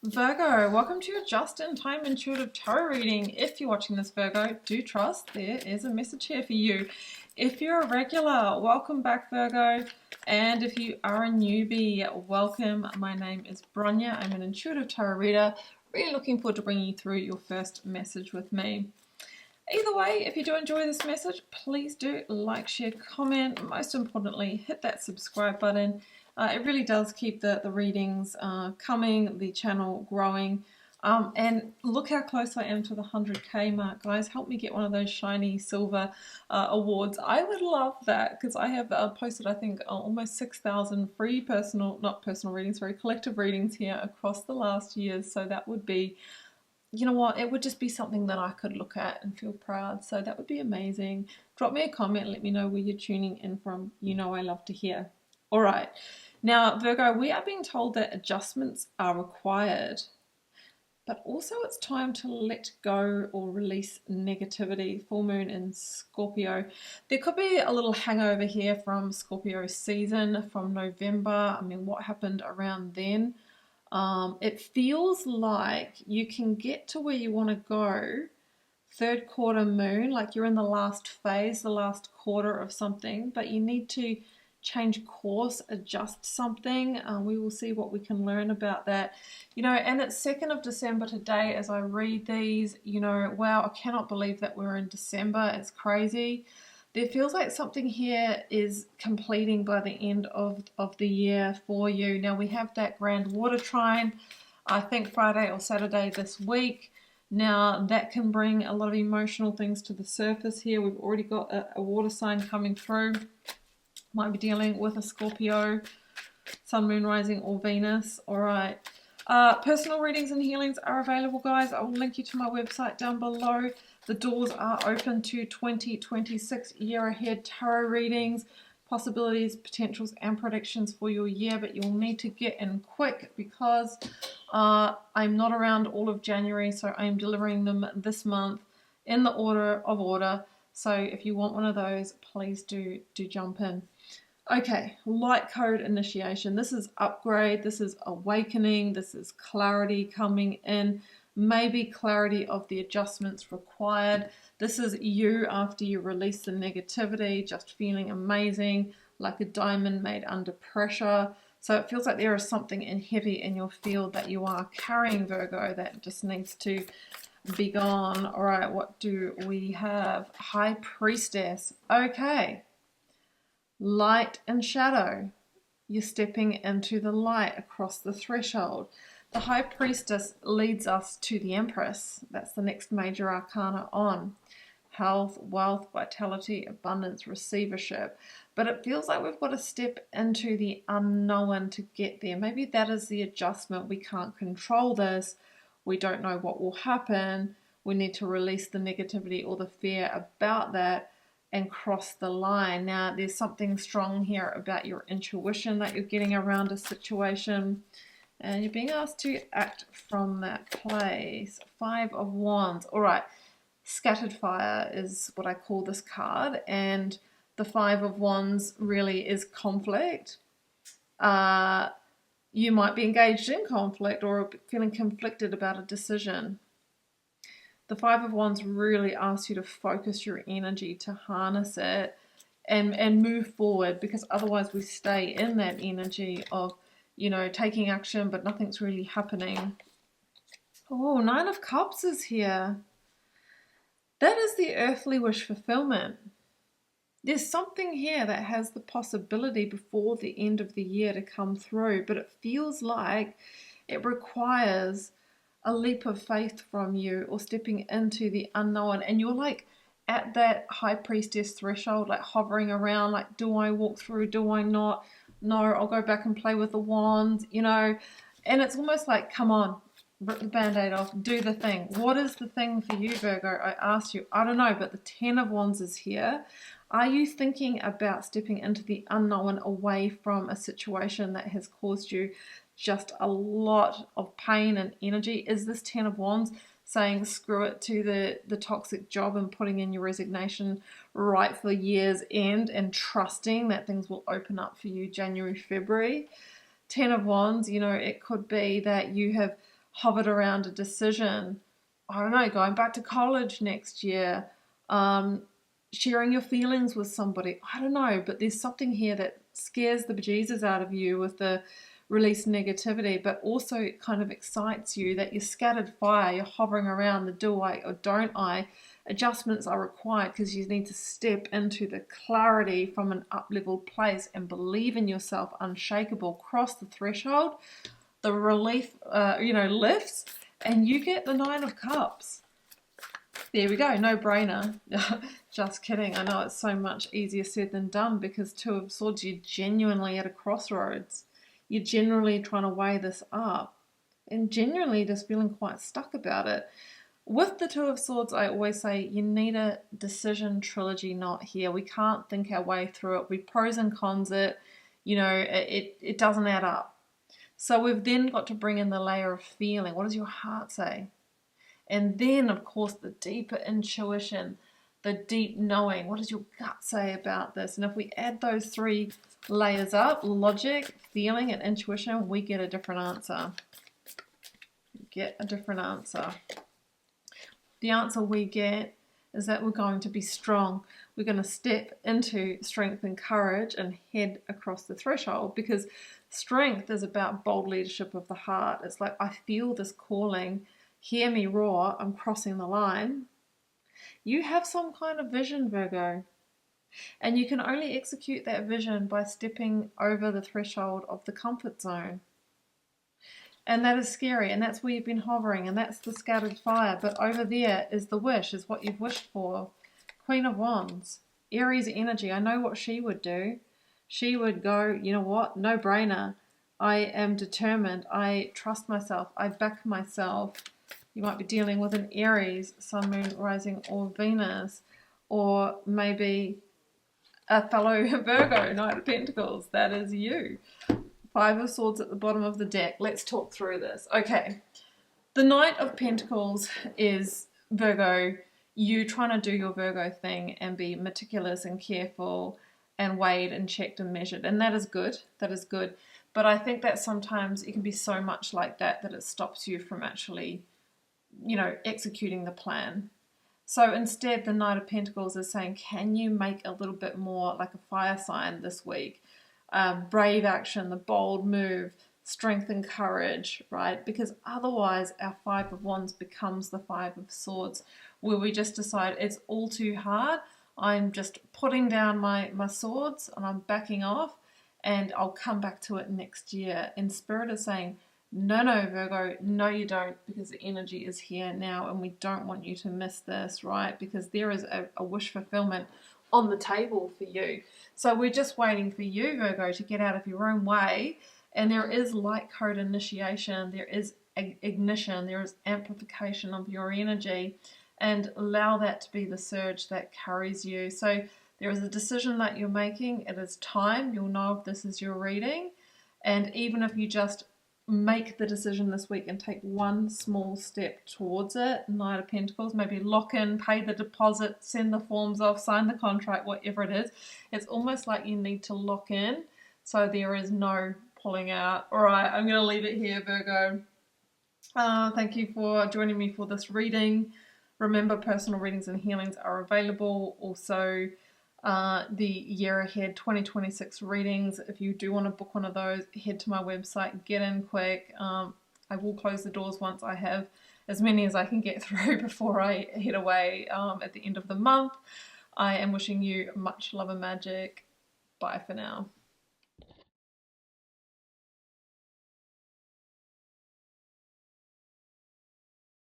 Virgo, welcome to your just-in-time intuitive tarot reading. If you're watching this, Virgo, do trust there is a message here for you. If you're a regular, welcome back, Virgo. And if you are a newbie, welcome. My name is BRONYA. I'm an intuitive tarot reader. Really looking forward to bringing you through your first message with me. Either way, if you do enjoy this message, please do like, share, comment. Most importantly, hit that subscribe button. It really does keep the readings coming, the channel growing. And look how close I am to the 100k mark, guys. Help me get one of those shiny silver awards. I would love that because I have posted, I think, almost 6,000 free not personal readings, very collective readings here across the last year. So that would be, you know what, it would just be something that I could look at and feel proud. So that would be amazing. Drop me a comment, let me know where you're tuning in from. You know I love to hear. All right. Now, Virgo, we are being told that adjustments are required, but also it's time to let go or release negativity. Full moon in Scorpio. There could be a little hangover here from Scorpio season from November. I mean, what happened around then? It feels like you can get to where you want to go third quarter moon, like you're in the last phase, the last quarter of something, but you need to change course, adjust something. We will see what we can learn about that. You know, and it's 2nd of December today as I read these. You know, wow, I cannot believe that we're in December. It's crazy. There feels like something here is completing by the end of the year for you. Now we have that grand water trine, I think Friday or Saturday this week. Now that can bring a lot of emotional things to the surface here. We've already got a water sign coming through. Might be dealing with a Scorpio, Sun, Moon, Rising, or Venus. All right. Personal readings and healings are available, guys. I will link you to my website down below. The doors are open to 2026 year ahead tarot readings, possibilities, potentials, and predictions for your year. But you'll need to get in quick because I'm not around all of January, so I'm delivering them this month in the order of order. So if you want one of those, please do jump in. Okay, light code initiation. This is upgrade, this is awakening, this is clarity coming in, maybe clarity of the adjustments required. This is you after you release the negativity, just feeling amazing, like a diamond made under pressure. So it feels like there is something heavy in your field that you are carrying, Virgo, that just needs to be gone. All right, what do we have? High Priestess. Okay. Light and shadow. You're stepping into the light across the threshold. The High Priestess leads us to the Empress. That's the next major arcana on. Health, wealth, vitality, abundance, receivership. But it feels like we've got to step into the unknown to get there. Maybe that is the adjustment. We can't control this. We don't know what will happen. We need to release the negativity or the fear about that and cross the line. Now, there's something strong here about your intuition that you're getting around a situation, and you're being asked to act from that place. 5 of Wands. All right, scattered fire is what I call this card, and the 5 of Wands really is conflict. You might be engaged in conflict or feeling conflicted about a decision. The 5 of Wands really asks you to focus your energy, to harness it and move forward, because otherwise we stay in that energy of, you know, taking action but nothing's really happening. Oh, 9 of Cups is here. That is the earthly wish fulfillment. There's something here that has the possibility before the end of the year to come through, but it feels like it requires a leap of faith from you or stepping into the unknown, and you're like at that High Priestess threshold, like hovering around, like, do I walk through, do I not? No, I'll go back and play with the wands, you know. And it's almost like, come on, rip the band-aid off, do the thing. What is the thing for you, Virgo? I asked you. I don't know, but the 10 of Wands is here. Are you thinking about stepping into the unknown, away from a situation that has caused you just a lot of pain and energy? Is this 10 of Wands saying screw it to the toxic job and putting in your resignation right for year's end and trusting that things will open up for you January, February? 10 of Wands, you know, it could be that you have hovered around a decision. I don't know, going back to college next year, sharing your feelings with somebody. I don't know, but there's something here that scares the bejesus out of you with the release negativity, but also it kind of excites you that you're scattered fire, you're hovering around the do I or don't I. Adjustments are required because you need to step into the clarity from an up-level place and believe in yourself, unshakable, cross the threshold, the relief, lifts, and you get the 9 of Cups. There we go, no brainer. Just kidding. I know it's so much easier said than done because 2 of Swords, you're genuinely at a crossroads. You're generally trying to weigh this up and genuinely just feeling quite stuck about it. With the 2 of Swords, I always say you need a decision trilogy knot here. We can't think our way through it. We pros and cons it. It doesn't add up. So we've then got to bring in the layer of feeling. What does your heart say? And then, of course, the deeper intuition, the deep knowing. What does your gut say about this? And if we add those 3 layers up, logic, feeling, and intuition, we get a different answer. The answer we get is that we're going to be strong. We're going to step into strength and courage and head across the threshold, because strength is about bold leadership of the heart. It's like, I feel this calling. Hear me roar. I'm crossing the line. You have some kind of vision, Virgo. And you can only execute that vision by stepping over the threshold of the comfort zone. And that is scary, and that's where you've been hovering, and that's the scattered fire. But over there is the wish, is what you've wished for. Queen of Wands, Aries energy. I know what she would do. She would go, you know what, no brainer. I am determined. I trust myself. I back myself. You might be dealing with an Aries, Sun, Moon, Rising, or Venus, or maybe a fellow Virgo, Knight of Pentacles. That is you. 5 of Swords at the bottom of the deck. Let's talk through this. Okay, the Knight of Pentacles is Virgo. You trying to do your Virgo thing and be meticulous and careful and weighed and checked and measured. And that is good. That is good. But I think that sometimes it can be so much like that that it stops you from actually, executing the plan. So instead, the Knight of Pentacles is saying, can you make a little bit more like a fire sign this week? Brave action, the bold move, strength and courage, right? Because otherwise our 5 of Wands becomes the 5 of Swords, where we just decide it's all too hard. I'm just putting down my swords and I'm backing off, and I'll come back to it next year. And Spirit is saying, no, Virgo, no, you don't, because the energy is here now and we don't want you to miss this, right? Because there is a wish fulfillment on the table for you. So we're just waiting for you, Virgo, to get out of your own way. And there is light code initiation, there is ignition, there is amplification of your energy, and allow that to be the surge that carries you. So there is a decision that you're making. It is time. You'll know if this is your reading. And even if you just make the decision this week and take one small step towards it, Knight of Pentacles, maybe lock in, pay the deposit, send the forms off, sign the contract, whatever it is. It's almost like you need to lock in so there is no pulling out. All right, I'm going to leave it here, Virgo. Thank you for joining me for this reading. Remember, personal readings and healings are available. Also, the year ahead 2026 readings. If you do want to book one of those, head to my website, get in quick. I will close the doors once I have as many as I can get through before I head away at the end of the month. I am wishing you much love and magic. Bye for now.